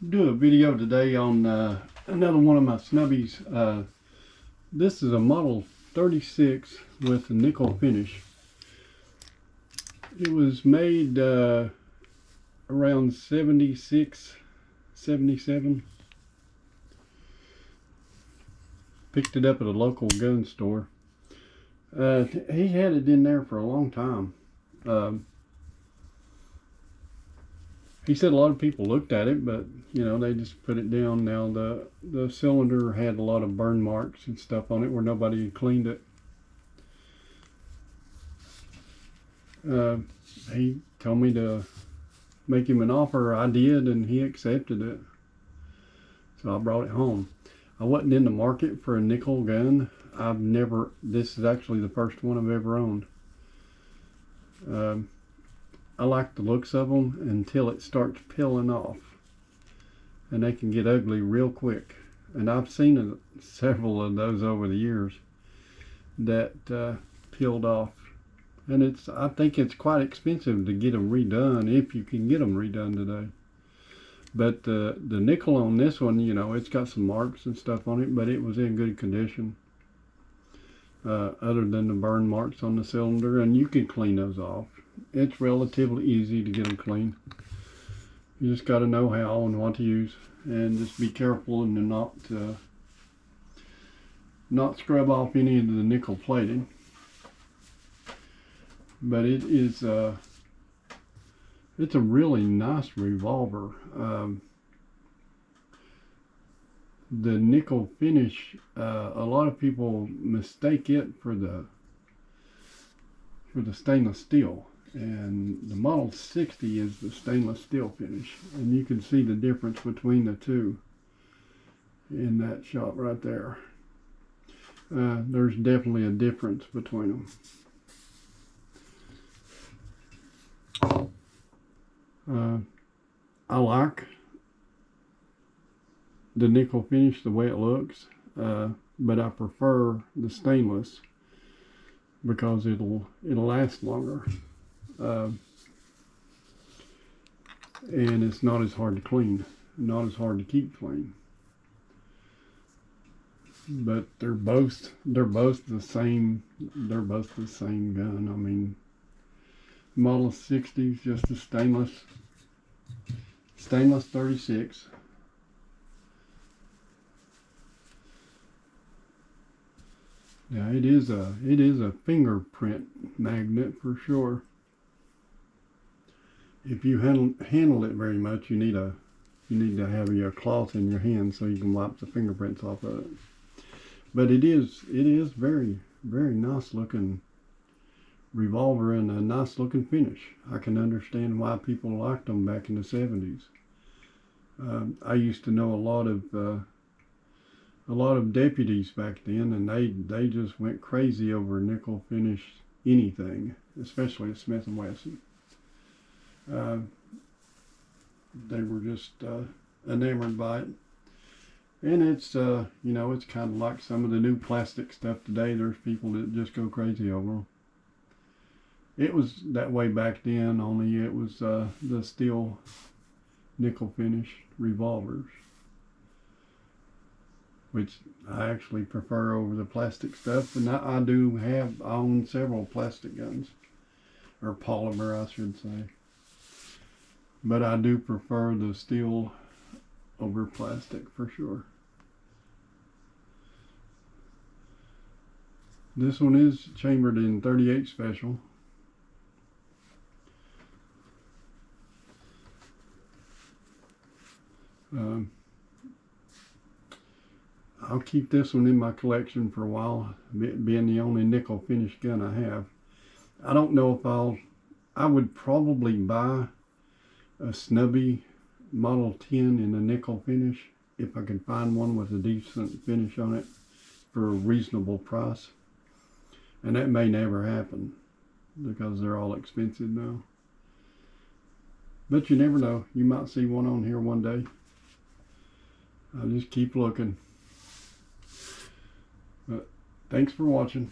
Do a video today on another one of my snubbies. This is a model 36 with a nickel finish. It was made around 76, 77. Picked it up at a local gun store. He had it in there for a long time. He said a lot of people looked at it, but you know, they just put it down. Now the cylinder had a lot of burn marks and stuff on it where nobody had cleaned it. He told me to make him an offer. I did, and he accepted it. So I brought it home. I wasn't in the market for a nickel gun. This is actually the first one I've ever owned. I like the looks of them until it starts peeling off, and they can get ugly real quick. And I've seen several of those over the years that peeled off, and I think it's quite expensive to get them redone, if you can get them redone today. But the nickel on this one, you know, it's got some marks and stuff on it, but it was in good condition, other than the burn marks on the cylinder, and you can clean those off. It's relatively easy to get them clean. You just got to know how and what to use, and just be careful and not scrub off any of the nickel plating. But it's a really nice revolver. The nickel finish, a lot of people mistake it for the stainless steel. And the Model 60 is the stainless steel finish, and you can see the difference between the two in that shot right there. There's definitely a difference between them. I like the nickel finish the way it looks, but I prefer the stainless because it'll last longer. And it's not as hard to clean, not as hard to keep clean. But they're both the same. They're both the same gun. I mean, Model 60 is just a stainless 36. Yeah, it is a fingerprint magnet for sure. If you handle it very much, you need to have your cloth in your hand so you can wipe the fingerprints off of it. But it is very, very nice looking revolver and a nice looking finish. I can understand why people liked them back in the 70s. I used to know a lot of deputies back then, and they just went crazy over nickel finish anything, especially a Smith & Wesson. They were just enamored by it. And it's you know, it's kind of like some of the new plastic stuff today. There's people that just go crazy over them. It was that way back then, only it was the steel nickel finish revolvers, which I actually prefer over the plastic stuff. And I own several plastic guns, or polymer I should say. But I do prefer the steel over plastic for sure. This one is chambered in 38 special. I'll keep this one in my collection for a while, being the only nickel finish gun I have. I don't know if I would probably buy a snubby Model 10 in a nickel finish if I can find one with a decent finish on it for a reasonable price. And that may never happen because they're all expensive now. But you never know. You might see one on here one day. I'll just keep looking. But thanks for watching.